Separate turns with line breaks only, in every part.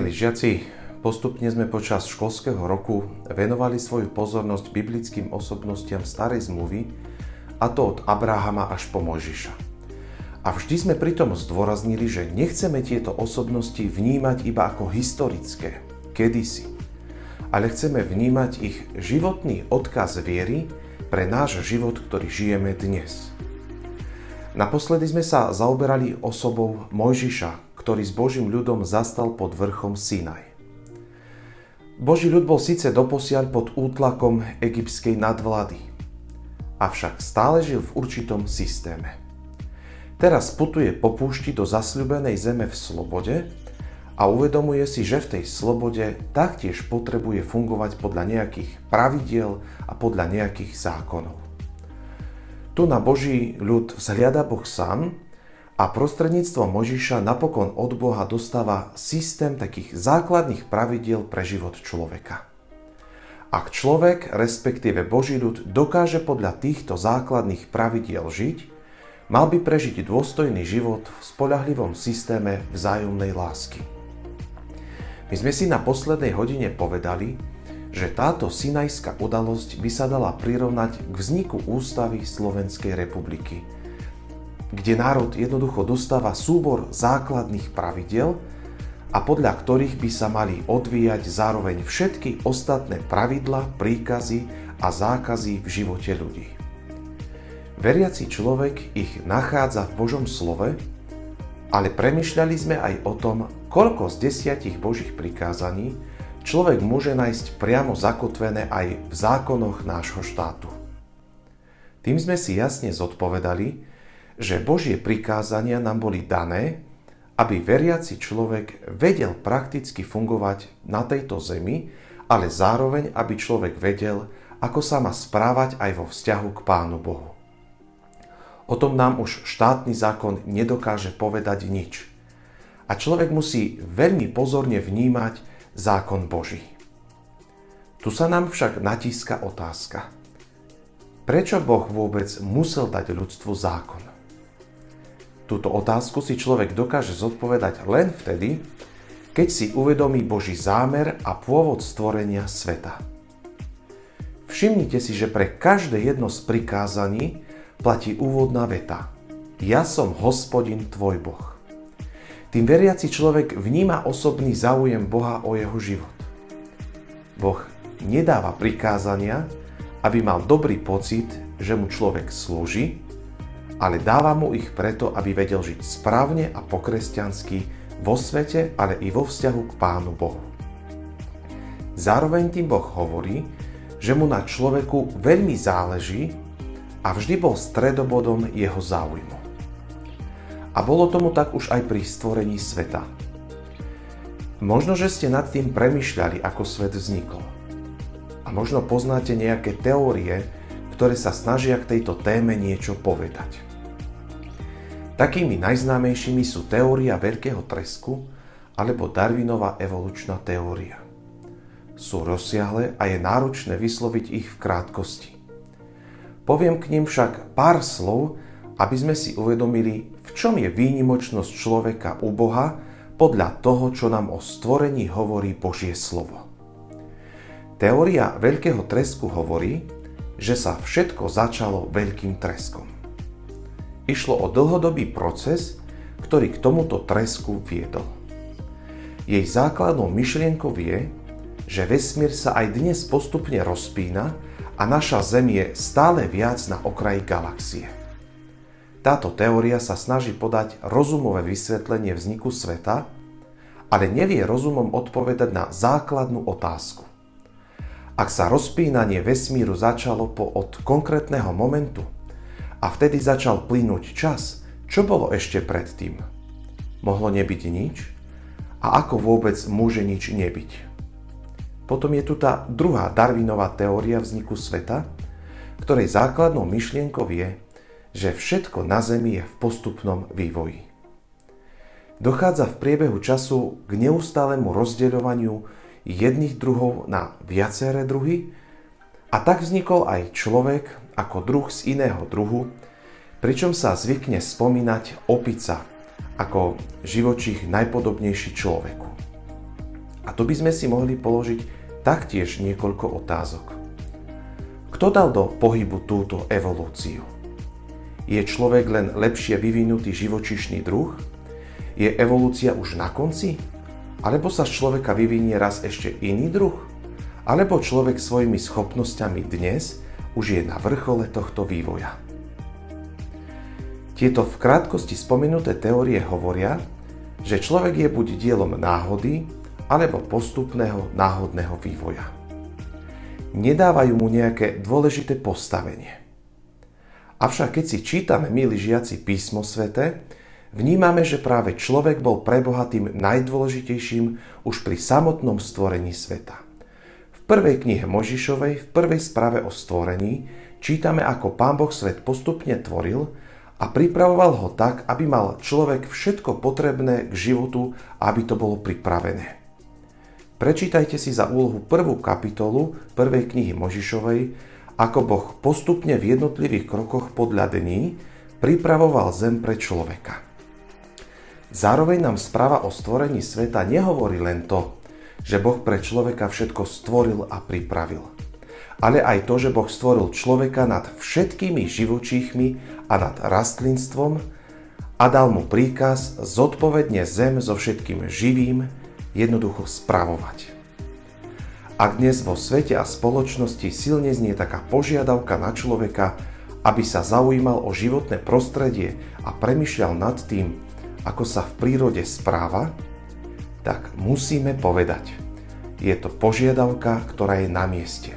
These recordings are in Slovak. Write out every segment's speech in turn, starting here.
Milí žiaci, postupne sme počas školského roku venovali svoju pozornosť biblickým osobnostiam Starej zmluvy, a to od Abrahama až po Mojžiša. A vždy sme pritom zdôraznili, že nechceme tieto osobnosti vnímať iba ako historické, kedysi, ale chceme vnímať ich životný odkaz viery pre náš život, ktorý žijeme dnes. Naposledy sme sa zaoberali osobou Mojžiša, ktorý s Božím ľudom zastal pod vrchom Sinaj. Boží ľud bol síce doposiaľ pod útlakom egyptskej nadvlády, avšak stále žil v určitom systéme. Teraz putuje po púšti do zasľúbenej zeme v slobode a uvedomuje si, že v tej slobode taktiež potrebuje fungovať podľa nejakých pravidiel a podľa nejakých zákonov. Tu na Boží ľud vzhliada Boh sám a prostredníctvom Mojžiša napokon od Boha dostáva systém takých základných pravidiel pre život človeka. Ak človek, respektíve Boží ľud, dokáže podľa týchto základných pravidiel žiť, mal by prežiť dôstojný život v spoľahlivom systéme vzájomnej lásky. My sme si na poslednej hodine povedali, že táto sinajská udalosť by sa dala prirovnať k vzniku ústavy Slovenskej republiky, kde národ jednoducho dostáva súbor základných pravidiel a podľa ktorých by sa mali odvíjať zároveň všetky ostatné pravidlá, príkazy a zákazy v živote ľudí. Veriaci človek ich nachádza v Božom slove, ale premýšľali sme aj o tom, koľko z 10 Božích prikázaní človek môže nájsť priamo zakotvené aj v zákonoch nášho štátu. Tým sme si jasne zodpovedali, že Božie prikázania nám boli dané, aby veriaci človek vedel prakticky fungovať na tejto zemi, ale zároveň, aby človek vedel, ako sa má správať aj vo vzťahu k Pánu Bohu. O tom nám už štátny zákon nedokáže povedať nič. A človek musí veľmi pozorne vnímať zákon Boží. Tu sa nám však natíska otázka. Prečo Boh vôbec musel dať ľudstvu zákon? Túto otázku si človek dokáže zodpovedať len vtedy, keď si uvedomí Boží zámer a pôvod stvorenia sveta. Všimnite si, že pre každé jedno z prikázaní platí úvodná veta: Ja som Hospodin tvoj Boh. Tým veriaci človek vníma osobný záujem Boha o jeho život. Boh nedáva prikázania, aby mal dobrý pocit, že mu človek slúži, ale dáva mu ich preto, aby vedel žiť správne a po kresťansky vo svete, ale i vo vzťahu k Pánu Bohu. Zároveň tým Boh hovorí, že mu na človeku veľmi záleží a vždy bol stredobodom jeho záujmu. A bolo tomu tak už aj pri stvorení sveta. Možno, že ste nad tým premýšľali, ako svet vznikol. A možno poznáte nejaké teórie, ktoré sa snažia k tejto téme niečo povedať. Takými najznámejšími sú teória veľkého tresku alebo Darwinova evolučná teória. Sú rozsiahle a je náročné vysloviť ich v krátkosti. Poviem k nim však pár slov, aby sme si uvedomili, v čom je výnimočnosť človeka u Boha podľa toho, čo nám o stvorení hovorí Božie slovo. Teória veľkého tresku hovorí, že sa všetko začalo veľkým treskom. Išlo o dlhodobý proces, ktorý k tomuto tresku viedol. Jej základnou myšlienkou je, že vesmír sa aj dnes postupne rozpína a naša Zem je stále viac na okraji galaxie. Táto teória sa snaží podať rozumové vysvetlenie vzniku sveta, ale nevie rozumom odpovedať na základnú otázku. Ak sa rozpínanie vesmíru začalo od konkrétneho momentu a vtedy začal plynúť čas, čo bolo ešte predtým? Mohlo nebyť nič? A ako vôbec môže nič nebyť? Potom je tu tá druhá Darwinová teória vzniku sveta, ktorej základnou myšlienkou je, že všetko na Zemi je v postupnom vývoji. Dochádza v priebehu času k neustálemu rozdeľovaniu jedných druhov na viaceré druhy a tak vznikol aj človek ako druh z iného druhu, pričom sa zvykne spomínať opica ako živočích najpodobnejší človeku. A tu by sme si mohli položiť taktiež niekoľko otázok. Kto dal do pohybu túto evolúciu? Je človek len lepšie vyvinutý živočíšny druh? Je evolúcia už na konci? Alebo sa z človeka vyvinie raz ešte iný druh? Alebo človek svojimi schopnosťami dnes už je na vrchole tohto vývoja? Tieto v krátkosti spomenuté teórie hovoria, že človek je buď dielom náhody, alebo postupného náhodného vývoja. Nedávajú mu nejaké dôležité postavenie. Avšak keď si čítame, milí žiaci, písmo sväté, vnímame, že práve človek bol pre Boha tým najdôležitejším už pri samotnom stvorení sveta. V prvej knihe Mojžišovej, v prvej správe o stvorení, čítame, ako Pán Boh svet postupne tvoril a pripravoval ho tak, aby mal človek všetko potrebné k životu a aby to bolo pripravené. Prečítajte si za úlohu 1. kapitolu 1. knihy Mojžišovej, ako Boh postupne v jednotlivých krokoch podľa dní pripravoval zem pre človeka. Zároveň nám správa o stvorení sveta nehovorí len to, že Boh pre človeka všetko stvoril a pripravil, ale aj to, že Boh stvoril človeka nad všetkými živočíchmi a nad rastlinstvom a dal mu príkaz zodpovedne zem so všetkým živým jednoducho spravovať. Ak dnes vo svete a spoločnosti silne znie taká požiadavka na človeka, aby sa zaujímal o životné prostredie a premýšľal nad tým, ako sa v prírode správa, tak musíme povedať, je to požiadavka, ktorá je na mieste.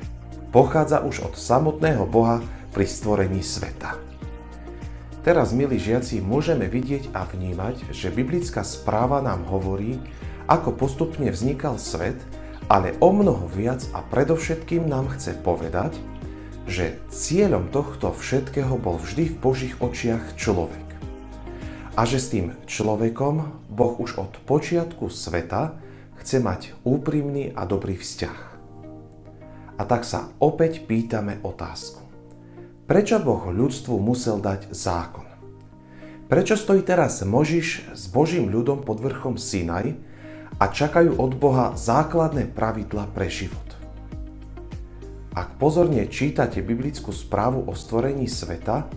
Pochádza už od samotného Boha pri stvorení sveta. Teraz, milí žiaci, môžeme vidieť a vnímať, že biblická správa nám hovorí, ako postupne vznikal svet, ale o mnoho viac a predovšetkým nám chce povedať, že cieľom tohto všetkého bol vždy v Božích očiach človek. A že s tým človekom Boh už od počiatku sveta chce mať úprimný a dobrý vzťah. A tak sa opäť pýtame otázku. Prečo Boh ľudstvu musel dať zákon? Prečo stojí teraz Mojžiš s Božím ľudom pod vrchom Sinaj a čakajú od Boha základné pravidlá pre život? Ak pozorne čítate biblickú správu o stvorení sveta,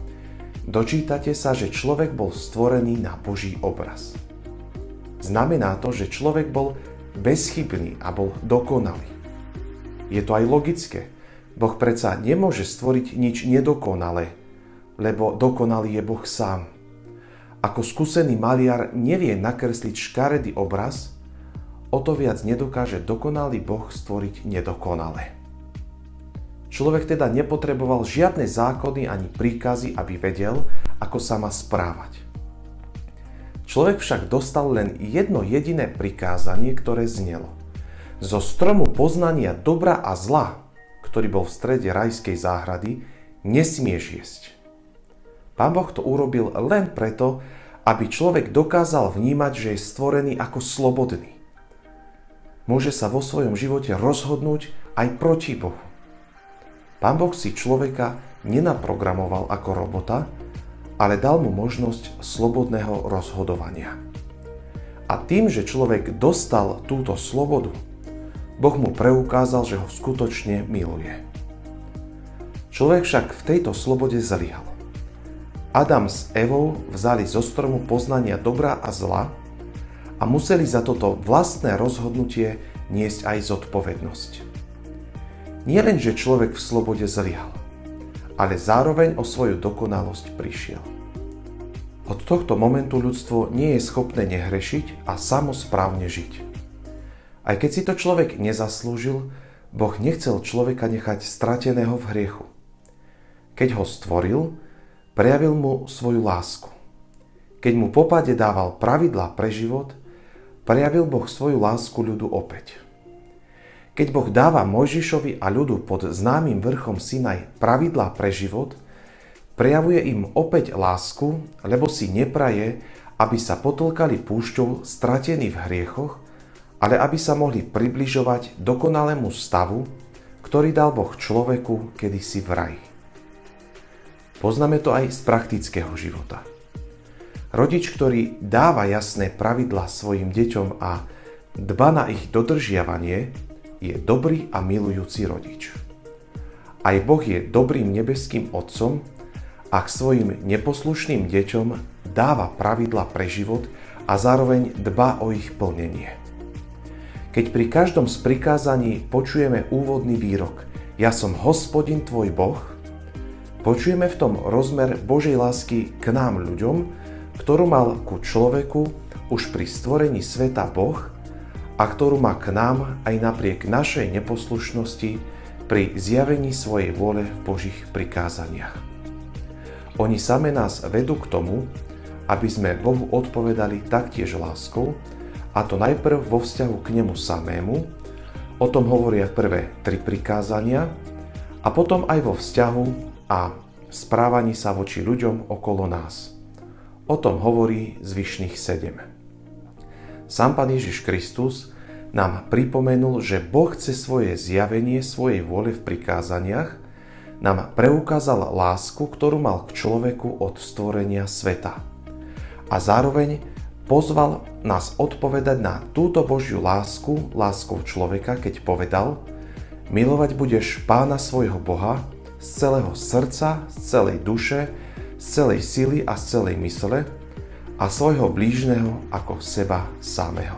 dočítate sa, že človek bol stvorený na Boží obraz. Znamená to, že človek bol bezchybný a bol dokonalý. Je to aj logické. Boh predsa nemôže stvoriť nič nedokonalé, lebo dokonalý je Boh sám. Ako skúsený maliar nevie nakresliť škaredý obraz, o to viac nedokáže dokonalý Boh stvoriť nedokonalé. Človek teda nepotreboval žiadne zákony ani príkazy, aby vedel, ako sa má správať. Človek však dostal len jedno jediné prikázanie, ktoré znelo: zo stromu poznania dobra a zla, ktorý bol v strede rajskej záhrady, nesmieš jesť. Pán Boh to urobil len preto, aby človek dokázal vnímať, že je stvorený ako slobodný. Môže sa vo svojom živote rozhodnúť aj proti Bohu. Pán Boh si človeka nenaprogramoval ako robota, ale dal mu možnosť slobodného rozhodovania. A tým, že človek dostal túto slobodu, Boh mu preukázal, že ho skutočne miluje. Človek však v tejto slobode zlyhal. Adam s Evou vzali zo stromu poznania dobra a zla a museli za toto vlastné rozhodnutie niesť aj zodpovednosť. Nie len, že človek v slobode zlyhal, ale zároveň o svoju dokonalosť prišiel. Od tohto momentu ľudstvo nie je schopné nehrešiť a samosprávne žiť. Aj keď si to človek nezaslúžil, Boh nechcel človeka nechať strateného v hriechu. Keď ho stvoril, prejavil mu svoju lásku. Keď mu po páde dával pravidlá pre život, prejavil Boh svoju lásku ľudu opäť. Keď Boh dáva Mojžišovi a ľudu pod známym vrchom Sinaj pravidlá pre život, prejavuje im opäť lásku, lebo si nepraje, aby sa potlkali púšťou stratení v hriechoch, ale aby sa mohli približovať dokonalému stavu, ktorý dal Boh človeku kedysi v raji. Poznáme to aj z praktického života. Rodič, ktorý dáva jasné pravidlá svojim deťom a dba na ich dodržiavanie, je dobrý a milujúci rodič. Aj Boh je dobrým nebeským otcom a k svojim neposlušným deťom dáva pravidlá pre život a zároveň dba o ich plnenie. Keď pri každom z prikázaní počujeme úvodný výrok Ja som Hospodin tvoj Boh, počujeme v tom rozmer Božej lásky k nám ľuďom, ktorú mal ku človeku už pri stvorení sveta Boh a ktorú má k nám aj napriek našej neposlušnosti pri zjavení svojej vôle v Božích prikázaniach. Oni same nás vedú k tomu, aby sme Bohu odpovedali taktiež láskou, a to najprv vo vzťahu k nemu samému, o tom hovoria prvé 3 prikázania, a potom aj vo vzťahu a správaní sa voči ľuďom okolo nás. O tom hovorí zvyšných 7. Sám Pán Ježiš Kristus nám pripomenul, že Boh cez svoje zjavenie svojej vôle v prikázaniach nám preukázal lásku, ktorú mal k človeku od stvorenia sveta. A zároveň pozval nás odpovedať na túto Božiu lásku, láskou človeka, keď povedal: milovať budeš Pána svojho Boha z celého srdca, z celej duše, z celej sily a z celej mysle a svojho blížneho ako seba samého.